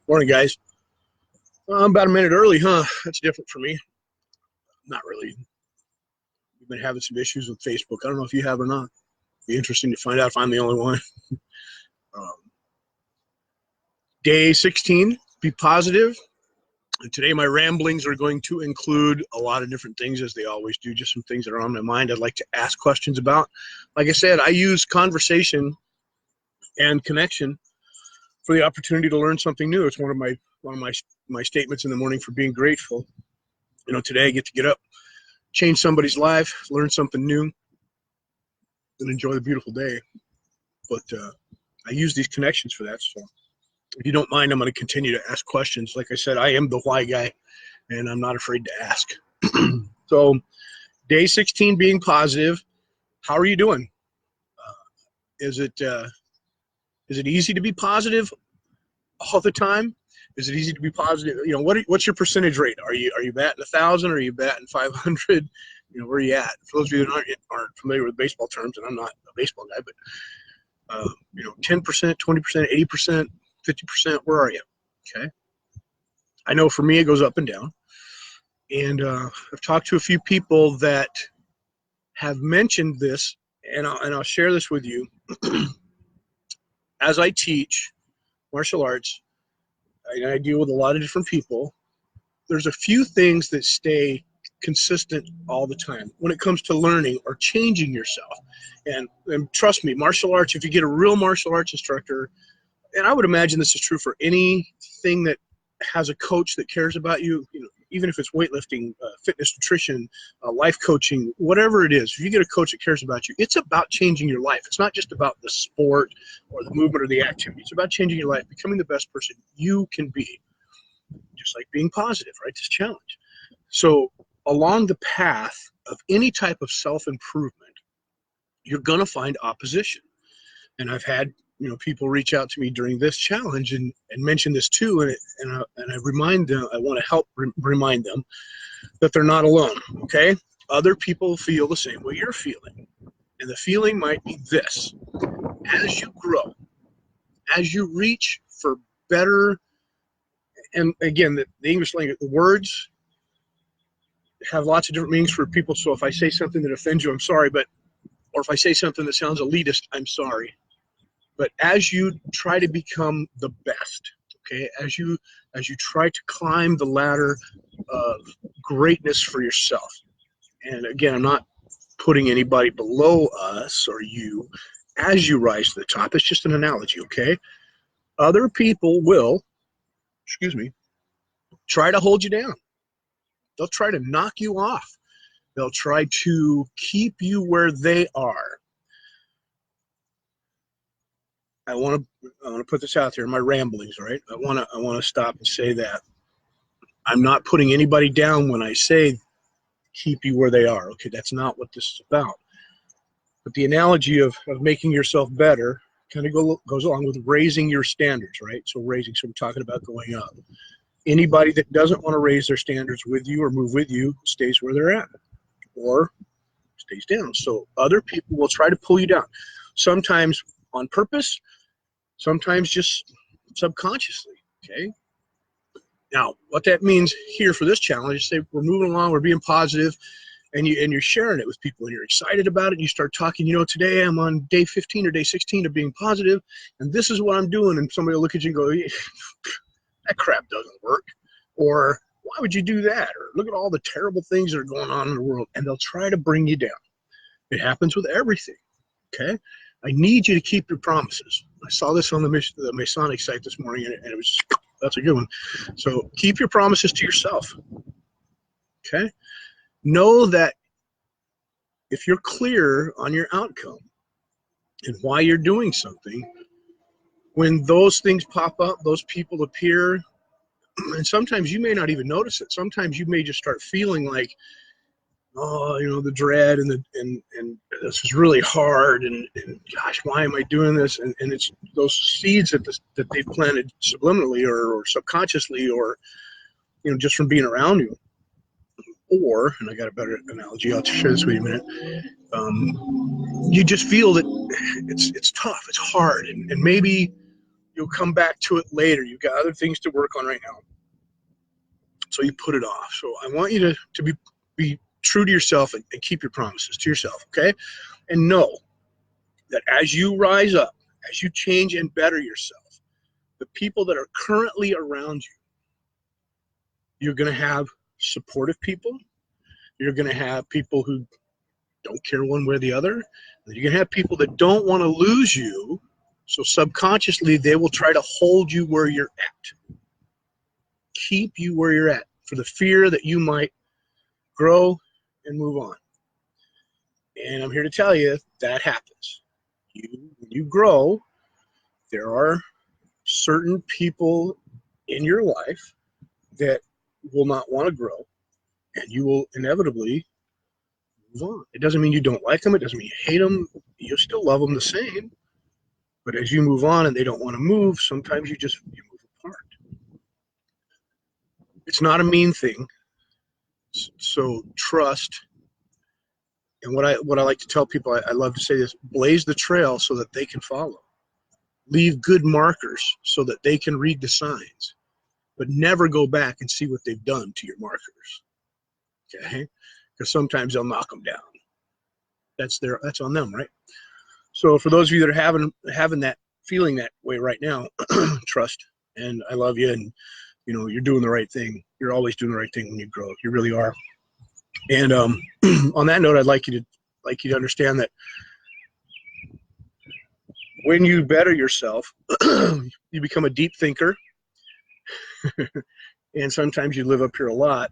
Morning, guys. I'm about a minute early, huh? That's different for me. Not really. We've been having some issues with Facebook. I don't know if you have or not. Be interesting to find out if I'm the only one. Um, Day 16, be positive. And today my ramblings are going to include a lot of different things, as they always do, just some things that are on my mind I'd like to ask questions about. Like I said, I use conversation and connection for the opportunity to learn something new. It's one of my statements in the morning for being grateful. Today I get up, change somebody's life, learn something new, and enjoy the beautiful day. But I use these connections for that. So if you don't mind, I'm going to continue to ask questions. Like I said, I am the why guy, and I'm not afraid to ask. So day 16, being positive. How are you doing? Is it easy to be positive all the time? Is it easy to be positive? What's your percentage rate? Are you batting 1,000? Are you batting 500? Where are you at? For those of you that aren't familiar with baseball terms, and I'm not a baseball guy, but 10%, 20%, 80%, 50%. Where are you? Okay. I know for me it goes up and down, and I've talked to a few people that have mentioned this, and I'll share this with you. As I teach martial arts, I deal with a lot of different people. There's a few things that stay consistent all the time when it comes to learning or changing yourself. And trust me, martial arts, if you get a real martial arts instructor, and I would imagine this is true for anything that has a coach that cares about you, even if it's weightlifting, fitness, nutrition, life coaching, whatever it is, if you get a coach that cares about you, it's about changing your life. It's not just about the sport or the movement or the activity. It's about changing your life, becoming the best person you can be, just like being positive, right? This challenge. So along the path of any type of self-improvement, you're going to find opposition. And I've had people reach out to me during this challenge and mention this too, and I remind them, I want to help remind them that they're not alone, okay? Other people feel the same way you're feeling. And the feeling might be this: as you grow, as you reach for better, and again, the English language, the words have lots of different meanings for people, so if I say something that offends you, I'm sorry, or if I say something that sounds elitist, I'm sorry. But as you try to become the best, okay, as you try to climb the ladder of greatness for yourself, and again, I'm not putting anybody below us or you, as you rise to the top, it's just an analogy, okay? Other people will, try to hold you down. They'll try to knock you off. They'll try to keep you where they are. I want to put this out there in my ramblings, right? I want to stop and say that I'm not putting anybody down when I say keep you where they are. Okay, that's not what this is about. But the analogy of making yourself better kind of goes along with raising your standards, right? So we're talking about going up. Anybody that doesn't want to raise their standards with you or move with you stays where they're at or stays down. So other people will try to pull you down, sometimes on purpose, sometimes just subconsciously, okay? Now, what that means here for this challenge is, say we're moving along, we're being positive, and you're sharing it with people, and you're excited about it, and you start talking, today I'm on day 15 or day 16 of being positive, and this is what I'm doing, and somebody will look at you and go, that crap doesn't work, or why would you do that, or look at all the terrible things that are going on in the world, and they'll try to bring you down. It happens with everything, okay? I need you to keep your promises. I saw this on the Masonic site this morning, and it was, that's a good one. So keep your promises to yourself, okay? Know that if you're clear on your outcome and why you're doing something, when those things pop up, those people appear, and sometimes you may not even notice it. Sometimes you may just start feeling like, oh, the dread and this is really hard, and gosh, why am I doing this? And it's those seeds that they've planted subliminally or subconsciously, or just from being around you. Or, and I got a better analogy, I'll share this with you in a minute. You just feel that it's tough, it's hard, and maybe You'll come back to it later. You've got other things to work on right now. So you put it off. So I want you to be true to yourself and keep your promises to yourself, okay? And know that as you rise up, as you change and better yourself, the people that are currently around you, you're going to have supportive people. You're going to have people who don't care one way or the other. You're going to have people that don't want to lose you. So subconsciously, they will try to hold you where you're at. Keep you where you're at for the fear that you might grow and move on. And I'm here to tell you that happens. When you grow, there are certain people in your life that will not want to grow, and you will inevitably move on. It doesn't mean you don't like them. It doesn't mean you hate them. You'll still love them the same. But as you move on and they don't want to move, sometimes you move apart. It's not a mean thing. So trust. And what I like to tell people, I love to say this: blaze the trail so that they can follow. Leave good markers so that they can read the signs, but never go back and see what they've done to your markers. Okay? Because sometimes they'll knock them down. That's on them, right? So for those of you that are having that, feeling that way right now, trust, and I love you, and you're doing the right thing. You're always doing the right thing when you grow. You really are. And on that note, I'd like you to understand that when you better yourself, you become a deep thinker, and sometimes you live up here a lot,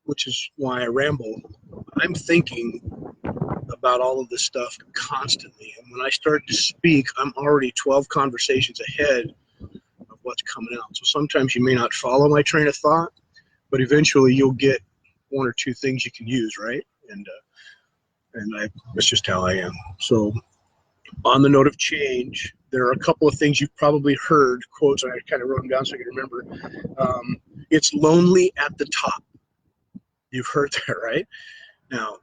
which is why I ramble. I'm thinking about all of this stuff constantly, and when I start to speak, I'm already 12 conversations ahead of what's coming out. So sometimes you may not follow my train of thought, but eventually you'll get one or two things you can use, right? And that's just how I am. So on the note of change, there are a couple of things you've probably heard, quotes, and I kind of wrote them down so I can remember. It's lonely at the top. You've heard that, right? Now,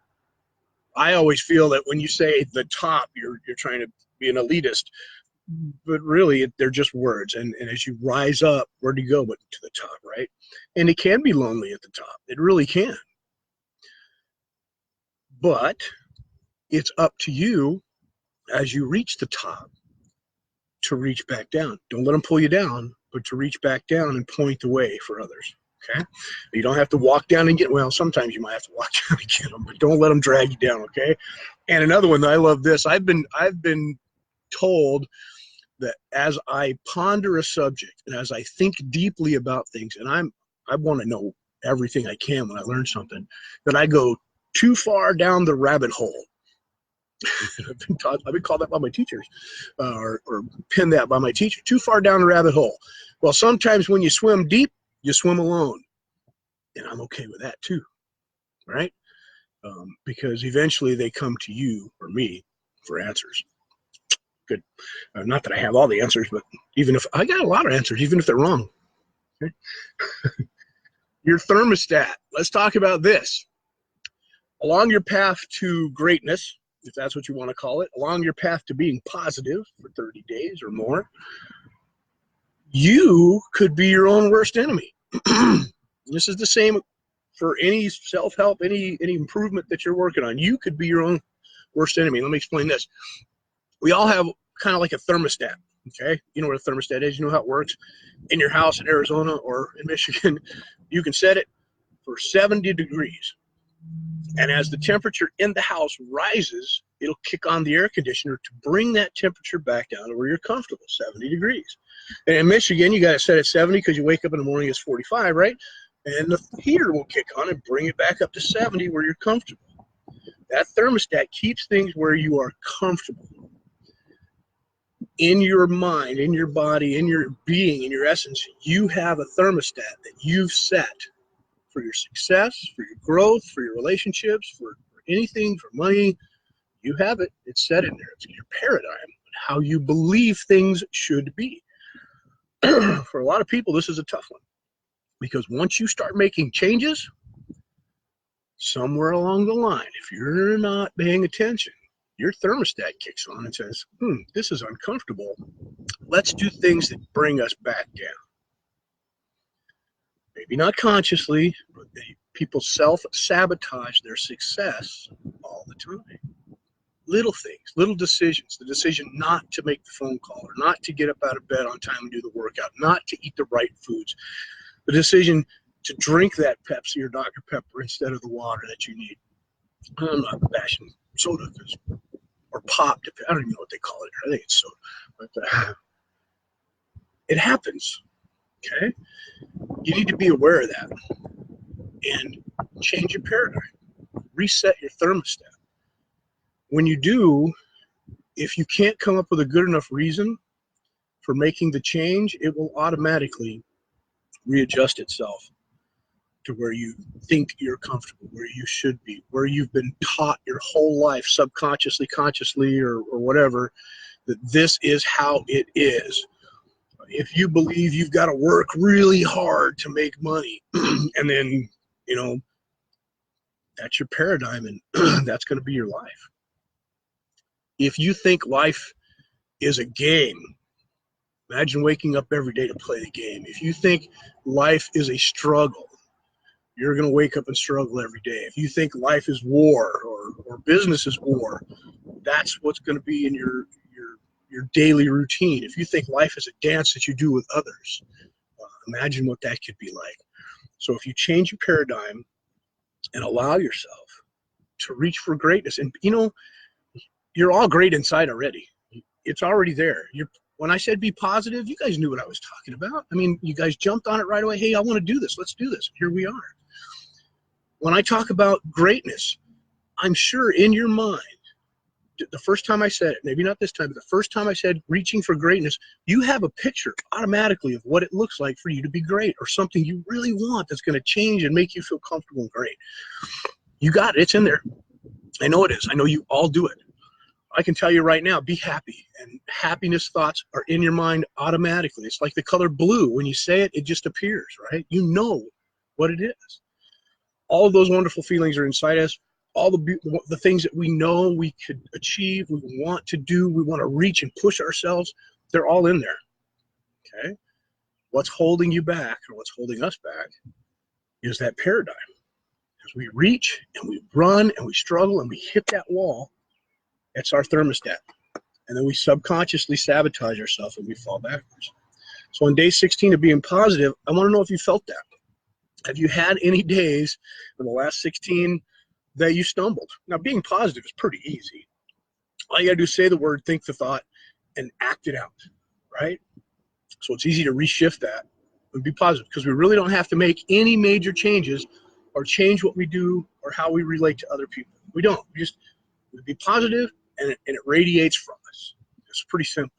I always feel that when you say the top, you're trying to be an elitist, but really they're just words. And as you rise up, where do you go but to the top, right? And it can be lonely at the top. It really can. But it's up to you as you reach the top to reach back down. Don't let them pull you down, but to reach back down and point the way for others. Okay? You don't have to walk down and get, well, sometimes you might have to walk down and get them, but don't let them drag you down, okay? And another one, I love this. I've been told that as I ponder a subject and as I think deeply about things, and I want to know everything I can when I learn something, that I go too far down the rabbit hole. I've been called that by my teachers, or pinned that by my teacher. Too far down the rabbit hole. Well, sometimes when you swim deep, you swim alone, and I'm okay with that too, right? Because eventually they come to you or me for answers. Good. Not that I have all the answers, but even if I got a lot of answers, even if they're wrong. Okay? Your thermostat. Let's talk about this. Along your path to greatness, if that's what you want to call it, along your path to being positive for 30 days or more, you could be your own worst enemy. This is the same for any self-help, any improvement that you're working on. You could be your own worst enemy. Let me explain this. We all have kind of like a thermostat, okay? You know what a thermostat is. You know how it works. In your house in Arizona or in Michigan, you can set it for 70 degrees. And as the temperature in the house rises, it'll kick on the air conditioner to bring that temperature back down to where you're comfortable, 70 degrees. And in Michigan, you got to set it 70 because you wake up in the morning, it's 45, right? And the heater will kick on and bring it back up to 70 where you're comfortable. That thermostat keeps things where you are comfortable. In your mind, in your body, in your being, in your essence, you have a thermostat that you've set for your success, for your growth, for your relationships, for anything, for money. You have it. It's set in there. It's your paradigm, how you believe things should be. For a lot of people, this is a tough one. Because once you start making changes, somewhere along the line, if you're not paying attention, your thermostat kicks on and says, this is uncomfortable. Let's do things that bring us back down. Maybe not consciously, but people self-sabotage their success all the time. Little things, little decisions, the decision not to make the phone call or not to get up out of bed on time and do the workout, not to eat the right foods, the decision to drink that Pepsi or Dr. Pepper instead of the water that you need. I'm not bashing soda or pop. I don't even know what they call it. I think it's soda. But it happens, okay? You need to be aware of that and change your paradigm. Reset your thermostat. When you do, if you can't come up with a good enough reason for making the change, it will automatically readjust itself to where you think you're comfortable, where you should be, where you've been taught your whole life, subconsciously, consciously, or whatever, that this is how it is. If you believe you've got to work really hard to make money, and then, that's your paradigm, and that's going to be your life. If you think life is a game, imagine waking up every day to play the game. If you think life is a struggle, you're going to wake up and struggle every day. If you think life is war or business is war, that's what's going to be in your daily routine. If you think life is a dance that you do with others, imagine what that could be like. So if you change your paradigm and allow yourself to reach for greatness, and you're all great inside already. It's already there. When I said be positive, you guys knew what I was talking about. I mean, you guys jumped on it right away. Hey, I want to do this. Let's do this. Here we are. When I talk about greatness, I'm sure in your mind, the first time I said it, maybe not this time, but the first time I said reaching for greatness, you have a picture automatically of what it looks like for you to be great, or something you really want that's going to change and make you feel comfortable and great. You got it. It's in there. I know it is. I know you all do it. I can tell you right now, be happy. And happiness thoughts are in your mind automatically. It's like the color blue. When you say it, it just appears, right? You know what it is. All of those wonderful feelings are inside us. All the things that we know we could achieve, we want to do, we want to reach and push ourselves, they're all in there, okay? What's holding you back, or what's holding us back, is that paradigm. As we reach and we run and we struggle and we hit that wall, that's our thermostat. And then we subconsciously sabotage ourselves and we fall backwards. So on day 16 of being positive, I want to know if you felt that. Have you had any days in the last 16 that you stumbled? Now, being positive is pretty easy. All you got to do is say the word, think the thought, and act it out, right? So it's easy to reshift that and be positive, because we really don't have to make any major changes or change what we do or how we relate to other people. We don't. We just be positive, and it radiates from us. It's pretty simple.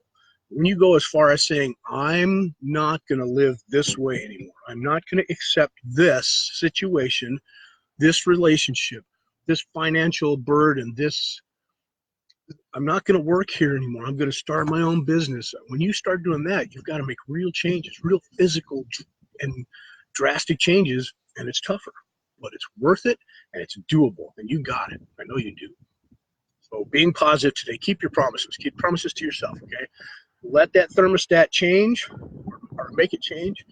When you go as far as saying, I'm not going to live this way anymore. I'm not going to accept this situation, this relationship, this financial burden, I'm not going to work here anymore. I'm going to start my own business. When you start doing that, you've got to make real changes, real physical and drastic changes, and it's tougher, but it's worth it, and it's doable, and you got it. I know you do. So being positive today, keep your promises. Keep promises to yourself, okay? Let that thermostat change or make it change.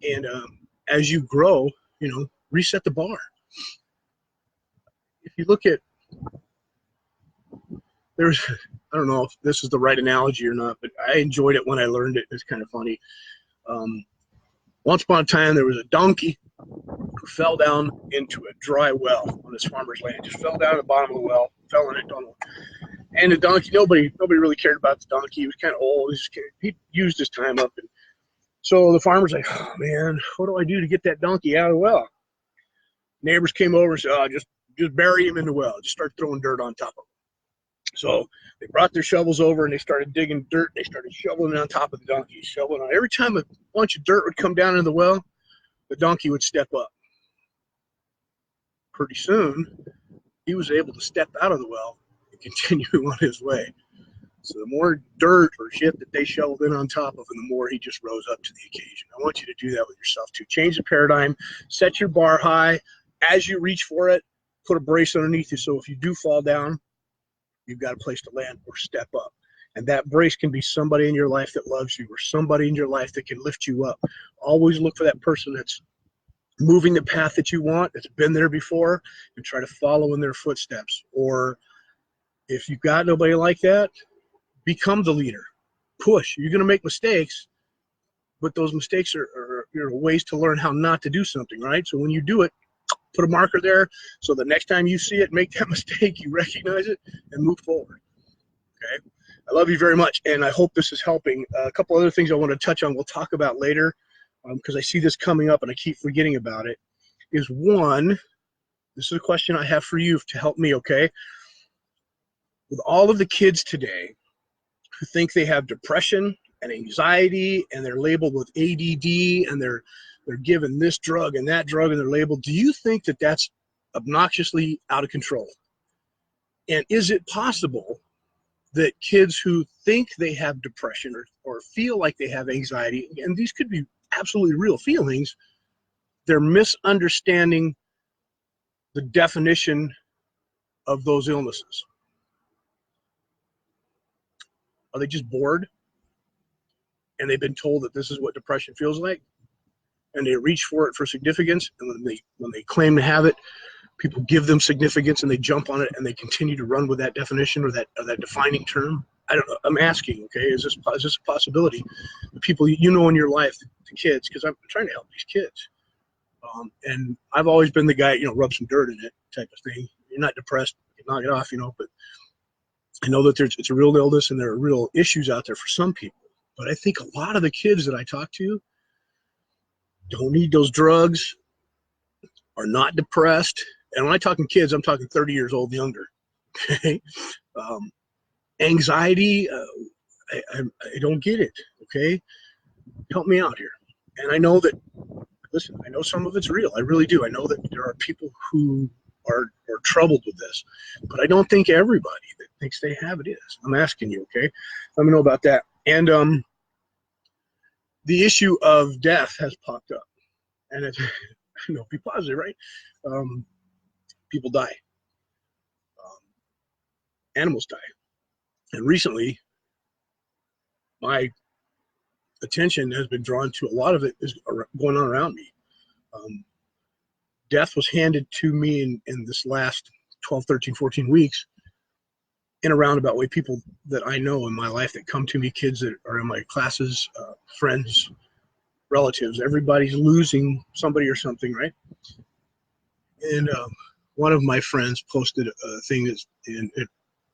And as you grow, reset the bar. If you look at, I don't know if this is the right analogy or not, but I enjoyed it when I learned it. It's kind of funny. Once upon a time, there was a donkey who fell down into a dry well on this farmer's land. Just fell down at the bottom of the well, fell in it, don't know. And the donkey, nobody really cared about the donkey. He was kind of old. He used his time up. And so the farmer's like, oh, man, what do I do to get that donkey out of the well? Neighbors came over and said, oh, just bury him in the well. Just start throwing dirt on top of him. So they brought their shovels over, and they started digging dirt. They started shoveling it on top of the donkey, shoveling on. Every time a bunch of dirt would come down into the well, the donkey would step up. Pretty soon, he was able to step out of the well and continue on his way. So the more dirt or shit that they shoveled in on top of him, the more he just rose up to the occasion. I want you to do that with yourself too. Change the paradigm, set your bar high. As you reach for it, put a brace underneath you, so if you do fall down, you've got a place to land or step up. And that brace can be somebody in your life that loves you or somebody in your life that can lift you up. Always look for that person that's moving the path that you want, that's been there before, and try to follow in their footsteps. Or if you've got nobody like that, become the leader. Push. You're going to make mistakes, but those mistakes are ways to learn how not to do something, right? So when you do it, put a marker there so the next time you see it, make that mistake, you recognize it, and move forward. Okay? I love you very much, and I hope this is helping. A couple other things I want to touch on we'll talk about later, because I see this coming up and I keep forgetting about it, is one, this is a question I have for you to help me, okay? With all of the kids today who think they have depression and anxiety and they're labeled with ADD and they're given this drug and that drug and they're labeled, do you think that that's obnoxiously out of control? And is it possible that kids who think they have depression or feel like they have anxiety, and these could be absolutely real feelings, they're misunderstanding the definition of those illnesses? Are they just bored and they've been told that this is what depression feels like, and they reach for it for significance, and when they claim to have it, people give them significance and they jump on it and they continue to run with that definition or that defining term? I don't know. I'm asking, okay, is this a possibility? The people you know in your life, the kids, because I'm trying to help these kids. And I've always been the guy, rub some dirt in it type of thing. You're not depressed, you knock it off, but I know that it's a real illness and there are real issues out there for some people. But I think a lot of the kids that I talk to don't need those drugs, are not depressed. And when I'm talking kids, I'm talking 30 years old and younger. Okay. Anxiety, I don't get it. Okay. Help me out here. And I know that, listen, I know some of it's real. I really do. I know that there are people who are troubled with this, but I don't think everybody that thinks they have it is. I'm asking you, okay? Let me know about that. And the issue of death has popped up. And it's, be positive, right? People die. Animals die. And recently, my attention has been drawn to a lot of it is going on around me. Death was handed to me in this last 12, 13, 14 weeks in a roundabout way. People that I know in my life that come to me, kids that are in my classes, friends, relatives, everybody's losing somebody or something, right? And one of my friends posted a thing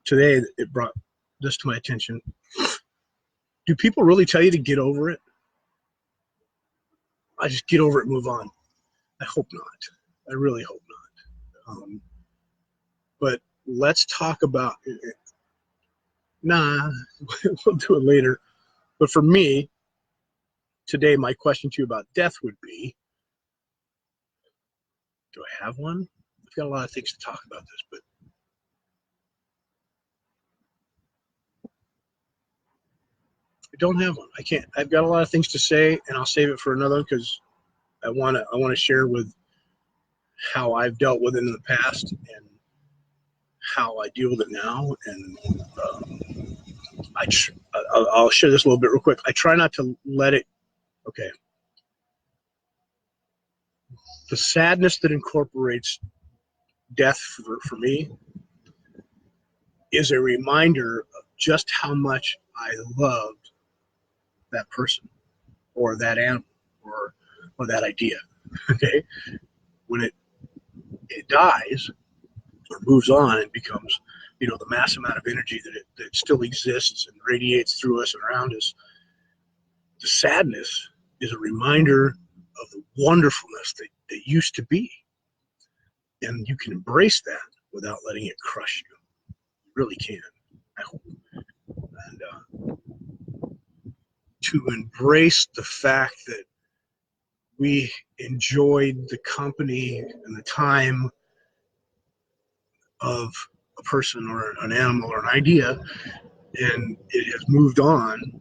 today it brought this to my attention. Do people really tell you to get over it? I just get over it and move on. I hope not. I really hope not. But let's talk about it. Nah, we'll do it later. But for me, today, my question to you about death would be, do I have one? I've got a lot of things to talk about this, but I don't have one. I can't. I've got a lot of things to say, and I'll save it for another one because I want to share with how I've dealt with it in the past and how I deal with it now. And I'll share this a little bit real quick. I try not to let it. Okay. The sadness that incorporates death for me is a reminder of just how much I loved that person or that animal or that idea. Okay. When it dies or moves on and becomes, the mass amount of energy that still exists and radiates through us and around us, the sadness is a reminder of the wonderfulness that used to be. And you can embrace that without letting it crush you. You really can, I hope. And to embrace the fact that we enjoyed the company and the time of a person or an animal or an idea, and it has moved on,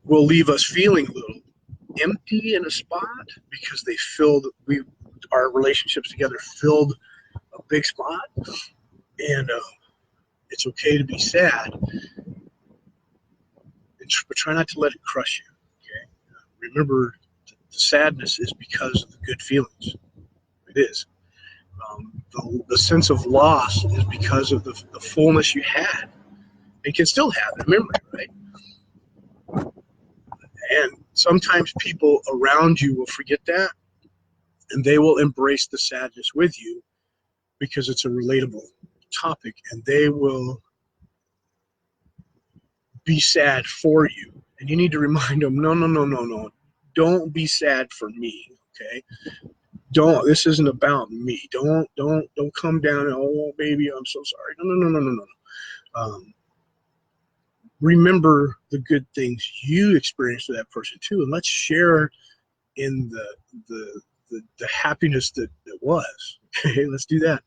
will leave us feeling a little empty in a spot because our relationships together filled a big spot. And It's okay to be sad, but try not to let it crush you. Okay. Remember, the sadness is because of the good feelings. It is. The sense of loss is because of the fullness you had and can still have in memory, right? And sometimes people around you will forget that, and they will embrace the sadness with you because it's a relatable topic, and they will be sad for you. And you need to remind them, no, no, no, no, no. Don't be sad for me, okay? This isn't about me. Don't come down and, oh, baby, I'm so sorry. No, no, no, no, no, no. Remember the good things you experienced with that person too, and let's share in the happiness that was. Okay, let's do that.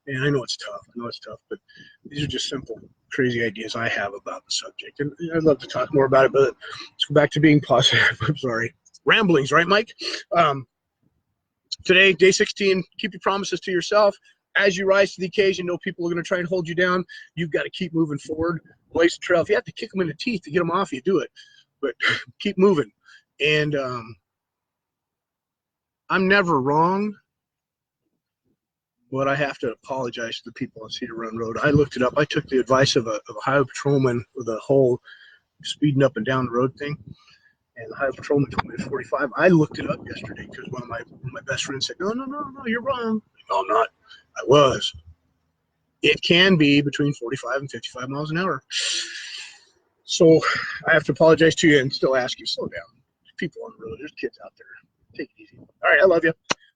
And I know it's tough. But these are just simple, crazy ideas I have about the subject, and I'd love to talk more about it. But let's go back to being positive. I'm sorry, ramblings, right, Mike? Today, day 16. Keep your promises to yourself. As you rise to the occasion, know people are going to try and hold you down. You've got to keep moving forward. Blaze the trail. If you have to kick them in the teeth to get them off you, do it. But keep moving. And I'm never wrong, but I have to apologize to the people on Cedar Run Road. I looked it up. I took the advice of a highway patrolman with a whole speeding up and down the road thing. And the highway patrolman told me it's 45. I looked it up yesterday because one of my best friends said, no, you're wrong. No, I'm not. I was. It can be between 45 and 55 miles an hour. So I have to apologize to you and still ask you, slow down. There's people on the road. There's kids out there. Take it easy. All right, I love you.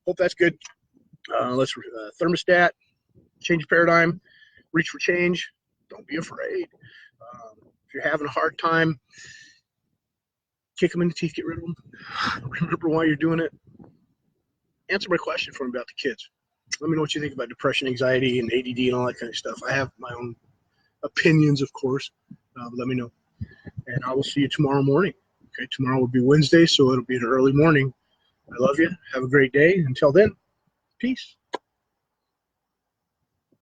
Hope that's good. Let's thermostat, change your paradigm, reach for change. Don't be afraid. If you're having a hard time, kick them in the teeth, get rid of them. Remember why you're doing it. Answer my question for me about the kids. Let me know what you think about depression, anxiety, and ADD and all that kind of stuff. I have my own opinions, of course. Let me know. And I will see you tomorrow morning. Okay, tomorrow will be Wednesday, so it'll be an early morning. I love you. Have a great day. Until then, peace.